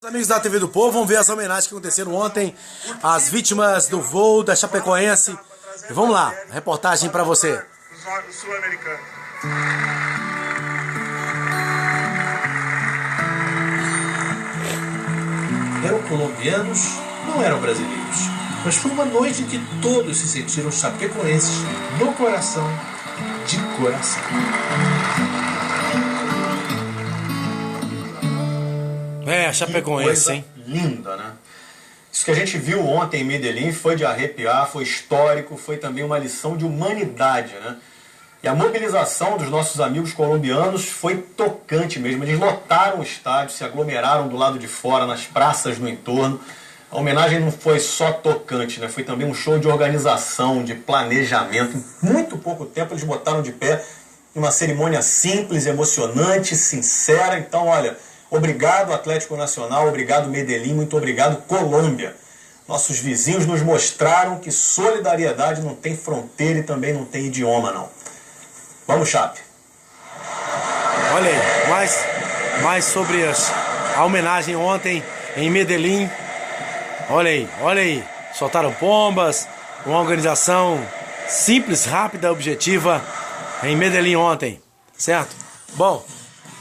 Amigos da TV do Povo, vamos ver as homenagens que aconteceram ontem às vítimas do voo da Chapecoense. E vamos lá, reportagem para você. Sul-americano. Eram colombianos, não eram brasileiros. Mas foi uma noite em que todos se sentiram chapecoenses no coração, de coração. É, a Chapecoense, hein? Linda, né? Isso que a gente viu ontem em Medellín foi de arrepiar, foi histórico, foi também uma lição de humanidade, né? E a mobilização dos nossos amigos colombianos foi tocante mesmo. Eles lotaram o estádio, se aglomeraram do lado de fora, nas praças no entorno. A homenagem não foi só tocante, né? Foi também um show de organização, de planejamento. Em muito pouco tempo eles botaram de pé uma cerimônia simples, emocionante, sincera. Então, olha, obrigado Atlético Nacional, obrigado Medellín, muito obrigado Colômbia. Nossos vizinhos nos mostraram que solidariedade não tem fronteira e também não tem idioma, não. Vamos, Chape. Olha aí, mais sobre a homenagem ontem em Medellín. Olha aí, soltaram bombas, uma organização simples, rápida, objetiva em Medellín ontem, certo? Bom,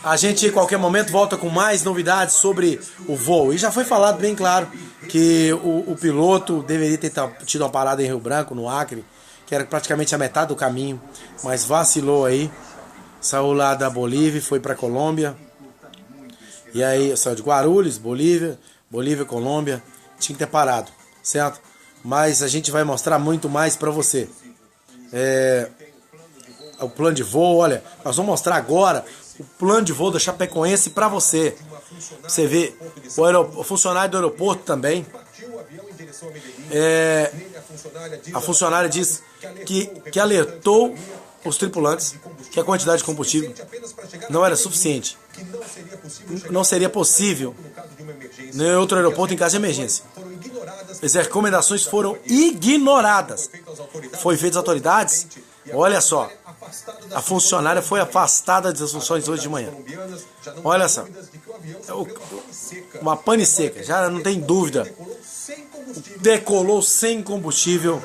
a gente em qualquer momento volta com mais novidades sobre o voo. E já foi falado bem claro que o piloto deveria ter tido uma parada em Rio Branco, no Acre, que era praticamente a metade do caminho, mas vacilou aí, saiu lá da Bolívia e foi para Colômbia. E aí saiu de Guarulhos, Bolívia, Colômbia, tinha que ter parado, certo? Mas a gente vai mostrar muito mais para você. O plano de voo, olha, nós vamos mostrar agora o plano de voo da Chapecoense para você. Você vê o funcionário do aeroporto também. A funcionária diz que alertou os tripulantes que a quantidade de combustível não era suficiente. Não seria possível em outro aeroporto em caso de emergência. As recomendações foram ignoradas. Foi feito às autoridades. Olha só, a funcionária foi afastada das funções hoje de manhã. Olha só, uma pane seca, já não tem dúvida. Decolou sem combustível.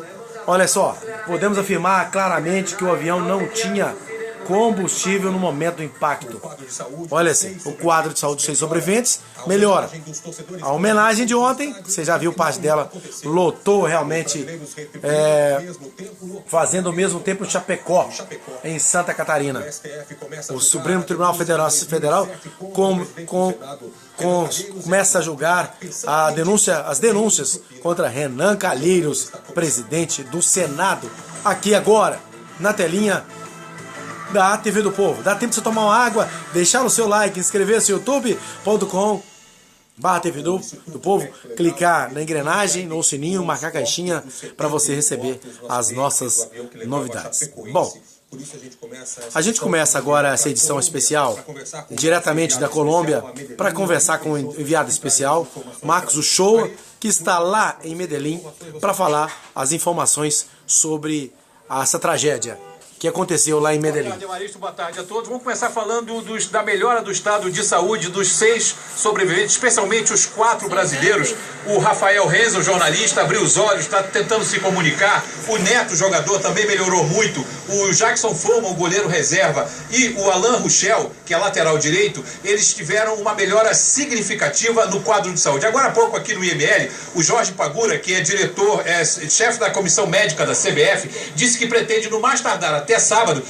Olha só, podemos afirmar claramente que o avião não tinha combustível no momento do impacto. Olha assim, o quadro de saúde dos 6 sobreviventes melhora. A homenagem de ontem, você já viu parte dela, lotou realmente, fazendo ao mesmo tempo em Chapecó, em Santa Catarina. O Supremo Tribunal Federal começa a julgar as denúncias contra Renan Calheiros, presidente do Senado. Aqui agora, na telinha da TV do Povo. Dá tempo de você tomar uma água, deixar o seu like, inscrever-se no youtube.com/TV do Povo, clicar na engrenagem, no sininho, marcar a caixinha para você receber as nossas novidades. Bom, a gente começa agora essa edição especial diretamente da Colômbia para conversar com o enviado especial, Marcos Uchoa, que está lá em Medellín para falar as informações sobre essa tragédia que aconteceu lá em Medellín. Boa tarde a todos. Vamos começar falando da melhora do estado de saúde dos 6 sobreviventes, especialmente os 4 brasileiros. O Rafael Renzo, o jornalista, abriu os olhos, está tentando se comunicar. O Neto, jogador, também melhorou muito. O Jackson Foma, o goleiro reserva, e o Alan Ruschel, que é lateral direito, eles tiveram uma melhora significativa no quadro de saúde. Agora há pouco aqui no IML, o Jorge Pagura, que é diretor, chefe da comissão médica da CBF, disse que pretende, no mais tardar até sábado,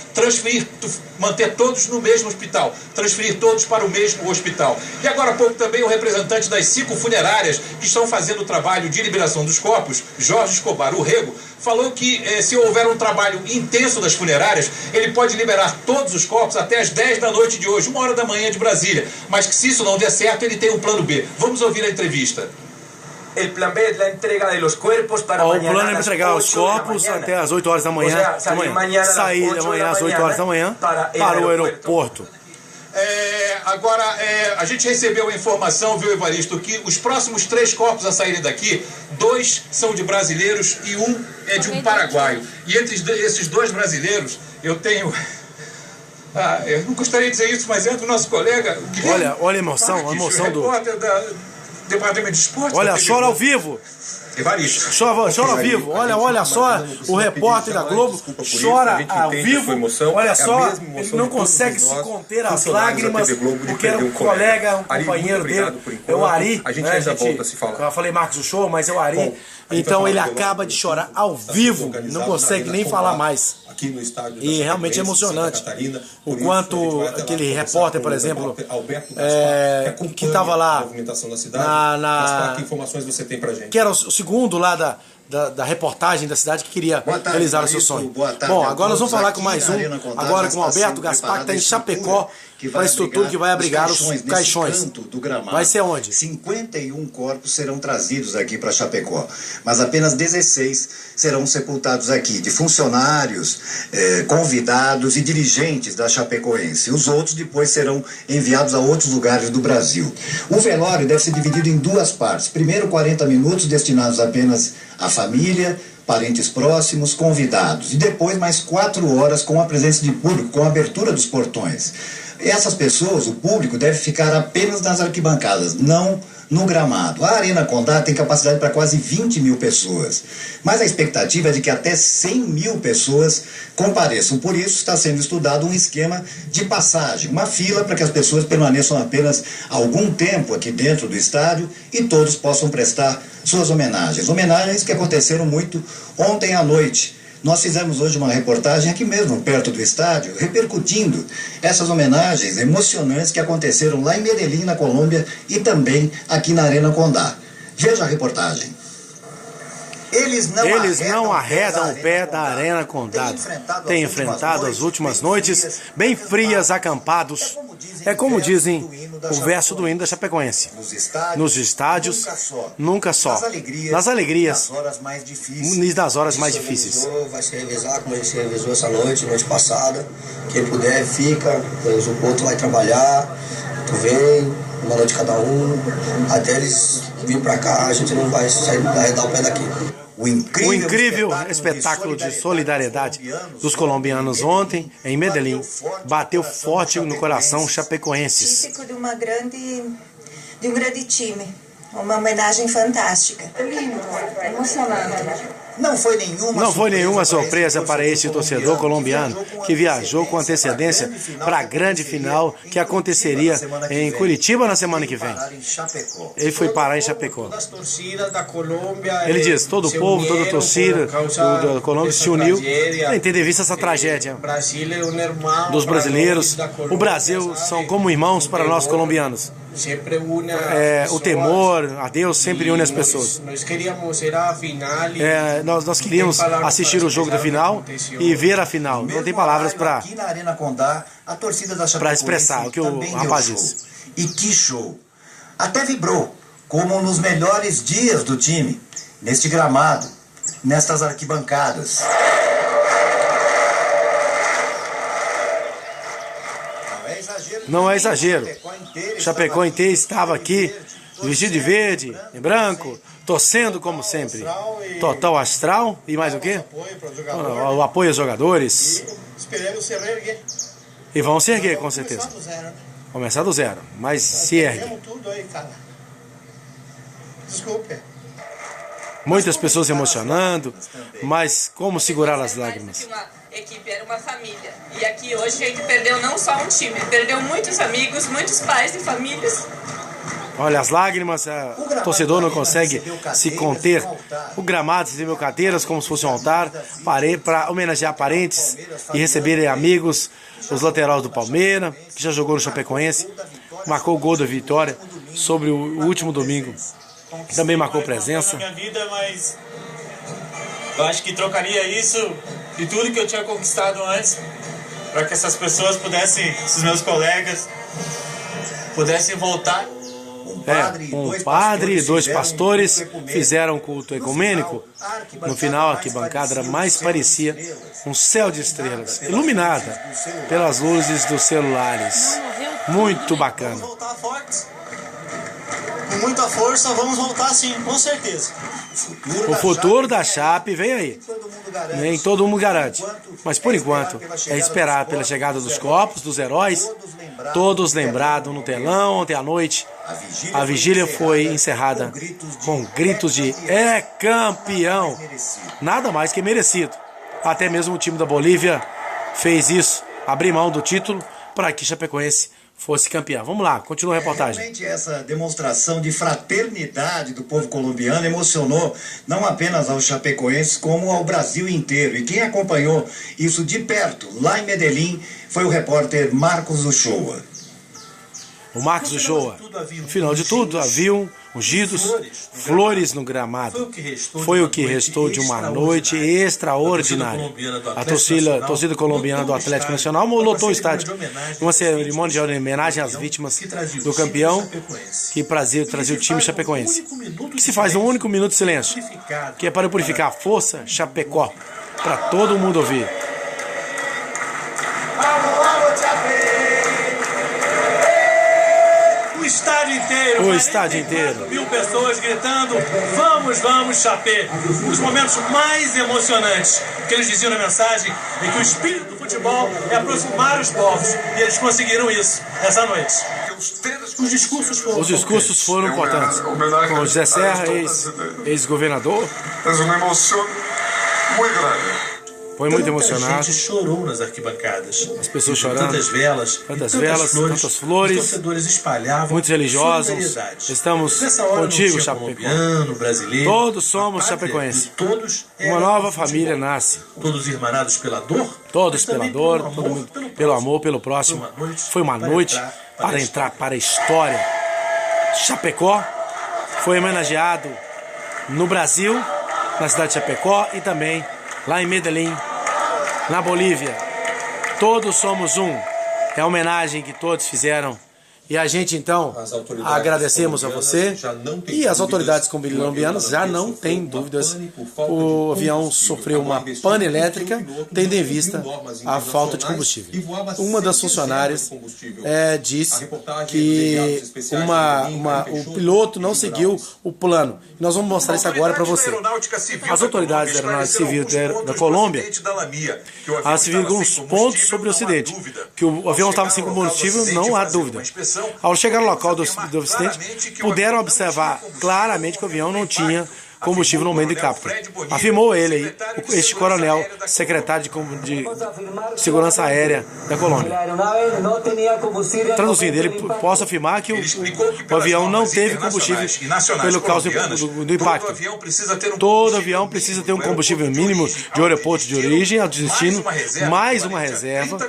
manter todos no mesmo hospital, transferir todos para o mesmo hospital. E agora há pouco também o representante das 5 funerárias que estão fazendo o trabalho de liberação dos corpos, Jorge Escobar Urrego, falou que se houver um trabalho intenso das funerárias, ele pode liberar todos os corpos até as 10 da noite de hoje, 1h da manhã de Brasília. Mas que se isso não der certo, ele tem um plano B. Vamos ouvir a entrevista. O plano é entregar os corpos até as 8 horas da manhã. Sair amanhã às 8 horas da manhã para o aeroporto. Agora, a gente recebeu a informação, viu, Evaristo, que os próximos 3 corpos a saírem daqui, 2 são de brasileiros e 1 é de um paraguaio. E entre esses 2 brasileiros, eu tenho... eu não gostaria de dizer isso, mas entra o nosso colega... Olha a emoção, do... Departamento de Esportes. Olha, da TV chora ao Globo. vivo. Evaristo. Chora ao vivo. Olha só, o repórter da Globo chora ao vivo. Olha só, ele não consegue se conter as lágrimas, porque era um colega, um companheiro dele, é o Ari. A gente ainda volta a se falar. Eu falei Marcos do Show, mas é o Ari. Então ele acaba de chorar ao vivo, não consegue nem falar mais. E realmente é emocionante o quanto aquele repórter, por exemplo, que estava lá que informações você tem pra gente? que era o segundo lá da reportagem da cidade que queria realizar o seu sonho. Bom, agora nós vamos falar com mais um, agora com o Alberto Gaspar, que está em Chapecó, para a estrutura que vai abrigar os caixões. Vai ser onde? 51 corpos serão trazidos aqui para Chapecó, mas apenas 16 serão sepultados aqui, de funcionários, convidados e dirigentes da Chapecoense. Os outros depois serão enviados a outros lugares do Brasil. O velório deve ser dividido em duas partes. Primeiro, 40 minutos destinados apenas à família, parentes próximos, convidados. E depois mais 4 horas com a presença de público, com a abertura dos portões. Essas pessoas, o público, deve ficar apenas nas arquibancadas, não no gramado. A Arena Condá tem capacidade para quase 20 mil pessoas, mas a expectativa é de que até 100 mil pessoas compareçam. Por isso está sendo estudado um esquema de passagem, uma fila para que as pessoas permaneçam apenas algum tempo aqui dentro do estádio e todos possam prestar suas homenagens. Homenagens que aconteceram muito ontem à noite. Nós fizemos hoje uma reportagem aqui mesmo, perto do estádio, repercutindo essas homenagens emocionantes que aconteceram lá em Medellín, na Colômbia, e também aqui na Arena Condá. Veja a reportagem. Eles não arredam o pé da Arena Condá. Tem enfrentado as últimas noites bem frias, acampados. É como dizem o verso do hino da Chapecoense. Nos estádios, nunca só. Nas alegrias e nas horas mais difíceis. Vai se revezar como ele se revezou essa noite passada. Quem puder, fica. O outro vai trabalhar. Tu vem, uma noite cada um. Até eles virem pra cá, a gente não vai sair arredar o pé daqui. O incrível espetáculo de solidariedade dos colombianos ontem em Medellín bateu forte no coração chapecoenses. Típico de um grande time. Uma homenagem fantástica. Lindo, emocionante. Não foi nenhuma surpresa para este torcedor colombiano que viajou com antecedência para a grande final que aconteceria em Curitiba na semana que vem. Ele foi parar em Chapecó. Ele diz, todo o povo, toda a torcida da Colômbia se uniu para ter visto essa tragédia dos brasileiros. O Brasil são como irmãos para nós colombianos. O temor a Deus sempre une as pessoas. Nós queríamos assistir o jogo da final e ver a final. Não tem palavras para expressar o que o rapaz disse. E que show! Até vibrou, como nos melhores dias do time, neste gramado, nestas arquibancadas. Não é exagero. Chapecó inteiro estava aqui, vestido de verde e branco, torcendo como sempre. Total astral e mais o quê? O apoio aos jogadores. E vão se erguer, com certeza. Começar do zero, mas se ergue. Muitas pessoas se emocionando, mas como segurar as lágrimas? Equipe era uma família. E aqui hoje a gente perdeu não só um time, perdeu muitos amigos, muitos pais e famílias. Olha as lágrimas, o torcedor não consegue se conter. O gramado recebeu cadeiras como se fosse um altar para homenagear parentes e receber amigos. Os laterais do Palmeiras, que já jogou no Chapecoense, marcou o gol da vitória sobre o último domingo. Também marcou presença. Mas eu acho que trocaria isso e tudo que eu tinha conquistado antes para que essas pessoas pudessem, esses meus colegas, pudessem voltar. Um padre e 2 pastores fizeram culto ecumênico. No final, a arquibancada mais parecia um céu de estrelas, iluminada pelas luzes dos celulares. Muito bacana. Com muita força, vamos voltar sim, com certeza. O futuro da Chape vem aí. Nem todo mundo garante. Mas por enquanto, é esperar pela chegada dos corpos, dos heróis, todos lembrados no telão ontem à noite. A vigília foi encerrada com gritos de "é campeão", nada mais que merecido. Até mesmo o time da Bolívia fez isso, abrir mão do título para que Chapecoense fosse campeão. Vamos lá, continua a reportagem. Realmente essa demonstração de fraternidade do povo colombiano emocionou não apenas aos chapecoenses, como ao Brasil inteiro. E quem acompanhou isso de perto, lá em Medellín, foi o repórter Marcos Uchoa. O Marcos Uchoa, no final de tudo, haviam ungidos, flores no gramado. Foi o que restou de uma noite extraordinária. A torcida colombiana do Atlético Nacional lotou o estádio. Uma cerimônia de homenagem às vítimas do campeão que trazia o time chapecoense. Que se faz num único minuto de silêncio, que é para purificar a força Chapecó, para todo mundo ouvir. O estádio inteiro. 4.000 pessoas gritando: vamos, vamos, Chapé. Um dos momentos mais emocionantes que eles diziam na mensagem é que o espírito do futebol é aproximar os povos. E eles conseguiram isso essa noite. Os discursos foram importantes. Com o José Serra, ex-governador. É uma emoção muito grande. Foi muito emocionado. A gente chorou nas arquibancadas. As pessoas chorando. Tantas velas, tantas flores. Os torcedores espalhavam. Muitos religiosos. Estamos contigo, Chapecó. Brasileiro. Todos somos chapecoenses. Uma nova família nasce. Todos irmanados pela dor. Todos pela dor, pelo amor, pelo próximo. Foi uma noite para entrar para a história. Chapecó foi homenageado no Brasil, na cidade de Chapecó e também lá em Medellín, na Bolívia. Todos somos um. É a homenagem que todos fizeram. E a gente, então, agradecemos a você. E as autoridades colombianas já não têm dúvidas. O avião sofreu uma pane elétrica, tendo em vista a falta de combustível. Uma das funcionárias disse que o piloto não seguiu o plano. Nós vamos mostrar isso agora para você. As autoridades da Aeronáutica Civil da Colômbia, elas se viram alguns pontos sobre o acidente. Que o avião estava sem combustível, não há dúvida. Ao chegar no local do acidente, puderam observar claramente que o avião não tinha combustível no meio do capta. Afirmou ele aí, este coronel, secretário de Segurança Aérea da Colômbia. Traduzindo, ele posso afirmar que o avião não teve combustível pelo causa do impacto. Todo avião precisa ter um combustível mínimo de aeroporto de origem ao destino, mais uma reserva,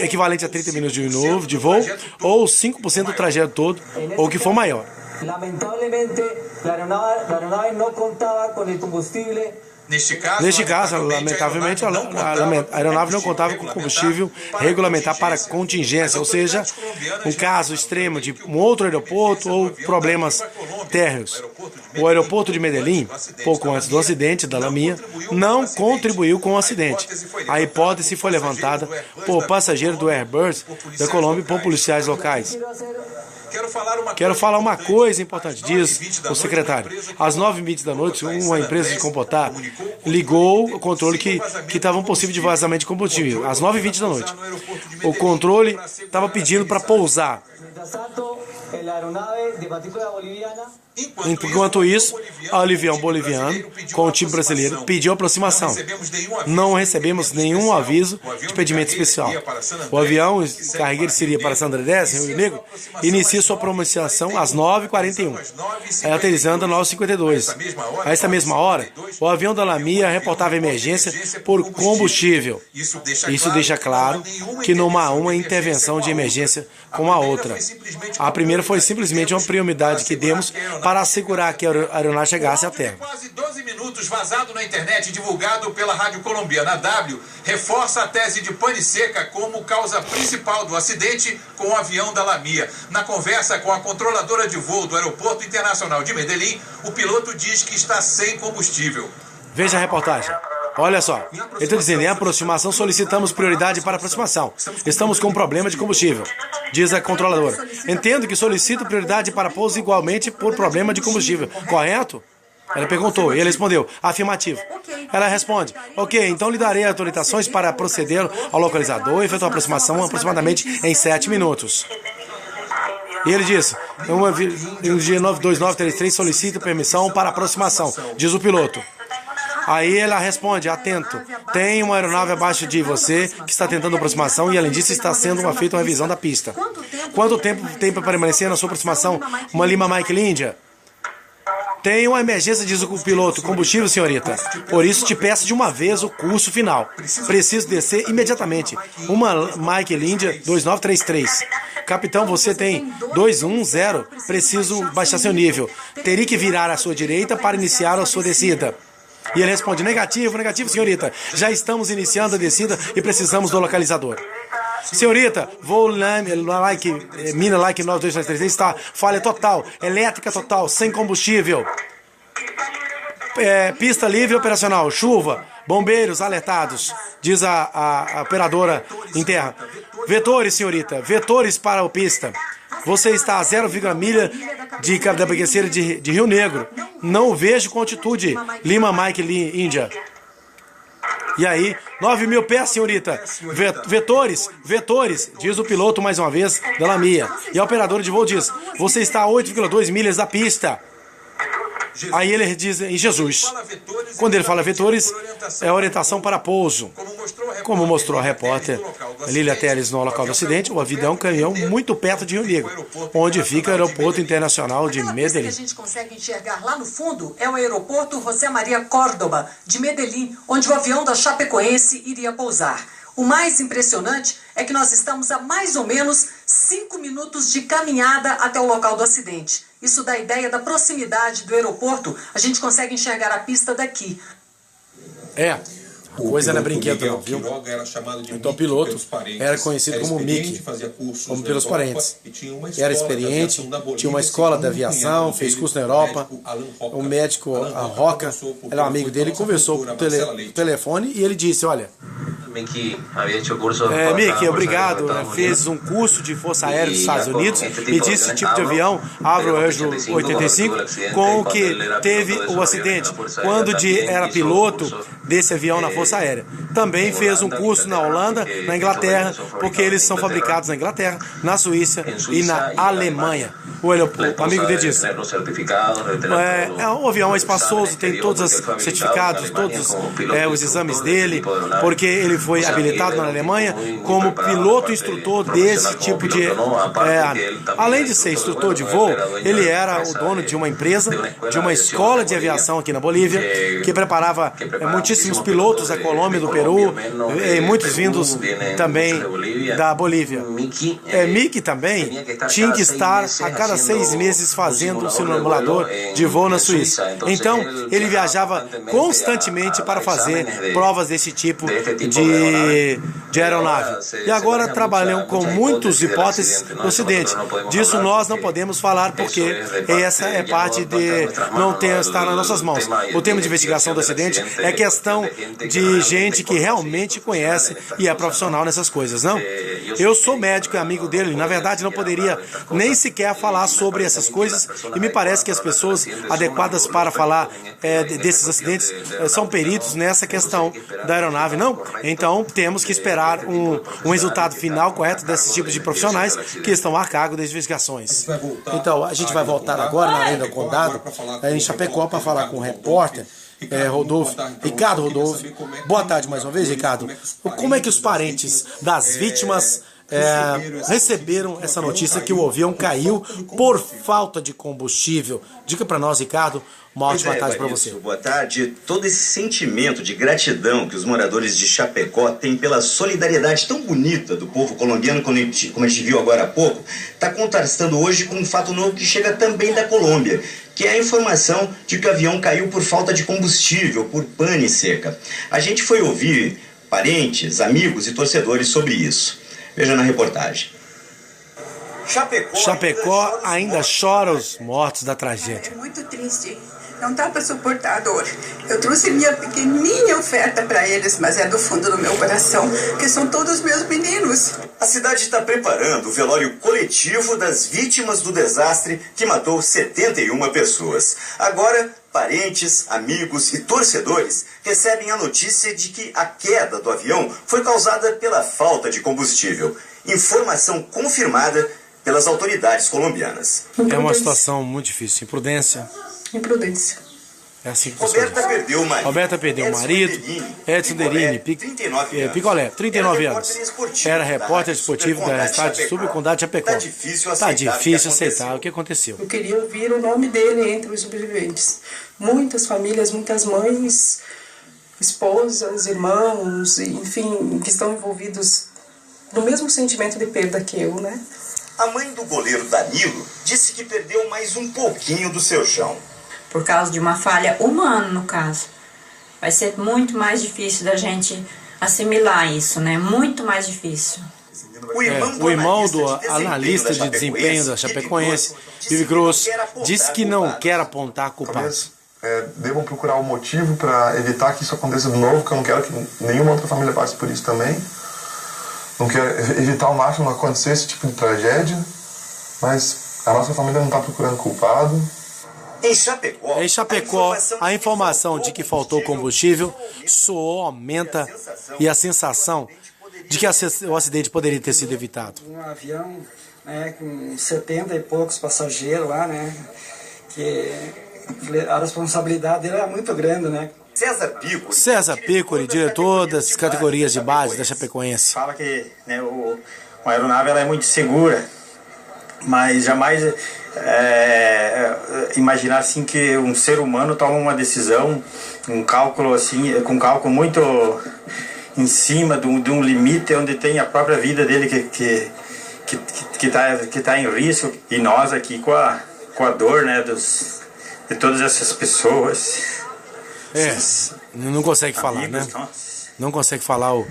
equivalente a 30 minutos de voo, ou 5% do trajeto todo, ou que for maior. Lamentablemente, la aeronave no contaba con el combustible. Neste caso, lamentavelmente, a aeronave não contava com combustível regulamentar para contingência, ou seja, um caso extremo de um outro aeroporto ou problemas térreos. O aeroporto de Medellín, pouco antes do acidente da Lamia, não contribuiu com o acidente. A hipótese foi levantada por passageiro do Airbus da Colômbia e por policiais locais. Quero falar uma coisa importante, diz o secretário. Às 9h20 da noite, uma empresa de computar ligou o controle que estava um possível de vazamento de combustível. Às 9h20 da noite. O controle estava pedindo para pousar. Enquanto isso, o avião boliviano, com o time brasileiro, pediu aproximação. Não recebemos nenhum aviso de impedimento especial. O avião carregueiro seria para San Andrés, Rio Negro, inicia sua aproximação às 9h41, aterrissando às 9h52. A essa mesma hora, o avião da Lamia reportava emergência por combustível. Isso deixa claro que não há uma intervenção de emergência como a outra. A primeira foi simplesmente uma prioridade que demos para assegurar que a aeronave chegasse à Terra. Quase 12 minutos vazado na internet, divulgado pela rádio colombiana W, reforça a tese de pane seca como causa principal do acidente com o avião da Lamia. Na conversa com a controladora de voo do Aeroporto Internacional de Medellín, o piloto diz que está sem combustível. Veja a reportagem. Olha só, ele está dizendo, em aproximação solicitamos prioridade para aproximação. Estamos com um problema de combustível, diz a controladora. Entendo que solicito prioridade para pouso igualmente por problema de combustível, correto? Ela perguntou e ele respondeu, afirmativo. Ela responde, ok, então lhe darei autorizações para proceder ao localizador e efetuar a aproximação aproximadamente em 7 minutos. E ele disse, no dia 92933 solicita permissão para aproximação, diz o piloto. Aí ela responde, atento, tem uma aeronave abaixo de você que está tentando aproximação e além disso está sendo feita uma revisão da pista. Quanto tempo tem para permanecer na sua aproximação uma Lima Mike India? Tem uma emergência, diz o piloto. Combustível, senhorita. Por isso te peço de uma vez o curso final. Preciso descer imediatamente. Uma Mike India 2933. Capitão, você tem 210. Preciso baixar seu nível. Teria que virar à sua direita para iniciar a sua descida. E ele responde, negativo, negativo, senhorita. Já estamos iniciando a descida e precisamos do localizador. Senhorita, voo Mina Like 9233 está falha total, elétrica total, sem combustível. Pista livre operacional, chuva, bombeiros alertados, diz a operadora em terra. Vetores, senhorita, vetores para a pista. Você está a 0,1 milha da cabeceira de Rio Negro. Não o vejo com altitude. Lima Mike India. E aí, 9.000 pés, senhorita. Vetores, diz o piloto mais uma vez, da Lamia. E a operadora de voo diz, você está a 8,2 milhas da pista. Aí ele diz em Jesus. Quando ele fala vetores, é orientação para pouso. Como mostrou a repórter Lilia Teles no local do acidente, o avião é um caminhão muito perto de Rio Negro, onde fica o aeroporto internacional de Medellín. O que a gente consegue enxergar lá no fundo é o aeroporto José Maria Córdoba, de Medellín, onde o avião da Chapecoense iria pousar. O mais impressionante é que nós estamos a mais ou menos 5 minutos de caminhada até o local do acidente. Isso dá ideia da proximidade do aeroporto. A gente consegue enxergar a pista daqui. A coisa não é brinquedo não, viu? Então o piloto era conhecido como Mickey, como pelos parentes. Era experiente, tinha uma escola de aviação, fez curso na Europa. O médico, a Roca, era um amigo dele, conversou por telefone e ele disse, olha... Mickey, obrigado, fez um curso de Força Aérea dos Estados Unidos e disse esse tipo de avião, Avro 85, com o que teve o acidente, quando era piloto desse avião na Força Aérea. Também fez um curso na Holanda, na Inglaterra, porque eles são fabricados na Inglaterra, na Suíça e na Alemanha. O amigo dele disse, o avião é espaçoso, tem todos os certificados, todos os exames dele, porque ele foi habilitado na Alemanha como piloto instrutor desse tipo de... além de ser instrutor de voo, ele era o dono de uma empresa, de uma escola de aviação aqui na Bolívia, que preparava muitíssimos pilotos da Colômbia, do Peru, e muitos vindos também da Bolívia. Mickey também tinha que estar a cada 6 meses fazendo um simulador de voo na Suíça. Então, ele viajava constantemente para fazer provas desse tipo de aeronave. E agora trabalham com muitas hipóteses do acidente. Disso nós não podemos falar porque essa é parte de não estar nas nossas mãos. O tema de investigação do acidente é questão de gente que realmente conhece e é profissional nessas coisas, não? Eu sou médico e amigo dele, na verdade não poderia nem sequer falar sobre essas coisas e me parece que as pessoas adequadas para falar desses acidentes são peritos nessa questão da aeronave, não? Então temos que esperar um resultado final correto desses tipos de profissionais que estão a cargo das investigações. Então a gente vai voltar agora na Arena do Condado, em Chapecó, para falar com o repórter Ricardo Rodolfo. Boa tarde mais uma vez, Ricardo. Como é que os parentes das vítimas receberam essa notícia que o avião caiu por falta de combustível? Diga para nós, Ricardo. Uma ótima tarde para você. Boa tarde. Todo esse sentimento de gratidão que os moradores de Chapecó têm pela solidariedade tão bonita do povo colombiano, como a gente viu agora há pouco, está contrastando hoje com um fato novo que chega também da Colômbia, que é a informação de que o avião caiu por falta de combustível, por pane seca. A gente foi ouvir parentes, amigos e torcedores sobre isso. Veja na reportagem. Chapecó ainda chora os mortos da tragédia. É muito triste. Não dá para suportar a dor. Eu trouxe minha pequenininha oferta para eles, mas é do fundo do meu coração, que são todos meus meninos. A cidade está preparando o velório coletivo das vítimas do desastre que matou 71 pessoas. Agora, parentes, amigos e torcedores recebem a notícia de que a queda do avião foi causada pela falta de combustível. Informação confirmada pelas autoridades colombianas. É uma situação muito difícil. Imprudência. É assim que Roberta perdeu o marido. Edson Derini, Picolé, 39 anos. Era repórter esportivo da Estádio Subcondado de Chapecó. Tá difícil aceitar o que aconteceu. Eu queria ouvir o nome dele entre os sobreviventes. Muitas famílias, muitas mães, esposas, irmãos, enfim, que estão envolvidos no mesmo sentimento de perda que eu, né? A mãe do goleiro Danilo disse que perdeu mais um pouquinho do seu chão. Por causa de uma falha humana, no caso. Vai ser muito mais difícil da gente assimilar isso, né? Muito mais difícil. O irmão do analista de desempenho da Chapecoense, Vivi Grosso, disse que não quer apontar culpados. Devam procurar o motivo para evitar que isso aconteça de novo, que eu não quero que nenhuma outra família passe por isso também. Não quero evitar ao máximo não acontecer esse tipo de tragédia, mas a nossa família não está procurando culpado. Em Chapecó, a informação de que faltou combustível soou, aumenta, e a sensação de que o acidente poderia ter sido evitado. Um avião, né, com 70 e poucos passageiros lá, né, que a responsabilidade dele era muito grande, né. César Piccoli, diretor das categorias de base da Chapecoense. Fala que, né, uma aeronave ela é muito segura, mas jamais imaginar assim que um ser humano toma uma decisão, um cálculo assim, com um cálculo muito em cima de um limite onde tem a própria vida dele que tá em risco, e nós aqui com a dor, né, de todas essas pessoas. Não consegue falar, né? Não consegue falar o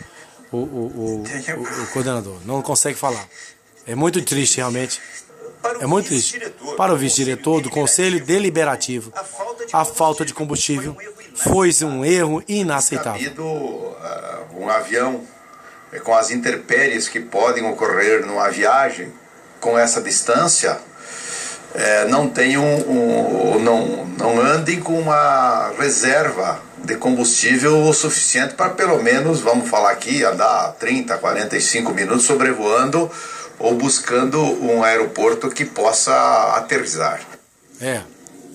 coordenador, não consegue falar. É muito triste, realmente. É muito triste. Para o vice-diretor do Conselho Deliberativo, a falta de combustível foi um erro inaceitável. Um avião, com as intempéries que podem ocorrer numa viagem, com essa distância, não andem com uma reserva de combustível o suficiente para pelo menos, vamos falar aqui, andar 30, 45 minutos sobrevoando ou buscando um aeroporto que possa aterrissar. É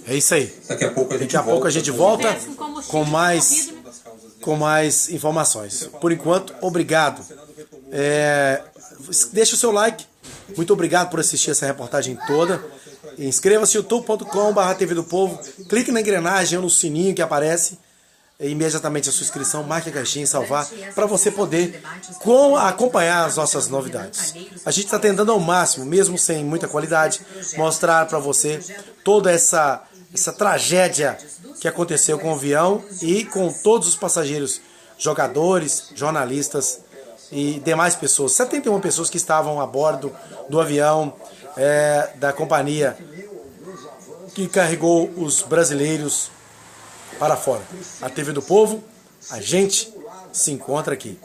isso aí. Daqui a pouco a gente volta com mais informações. Por enquanto, obrigado. Deixa o seu like. Muito obrigado por assistir essa reportagem toda. Inscreva-se youtube.com/TV do Povo. Clique na engrenagem ou no sininho que aparece. Imediatamente a sua inscrição, marque a caixinha e salvar, para você poder acompanhar as nossas novidades. A gente está tentando ao máximo, mesmo sem muita qualidade, mostrar para você toda essa tragédia que aconteceu com o avião e com todos os passageiros, jogadores, jornalistas e demais pessoas. 71 pessoas que estavam a bordo do avião da companhia que carregou os brasileiros para fora. A TV do Povo, a gente se encontra aqui.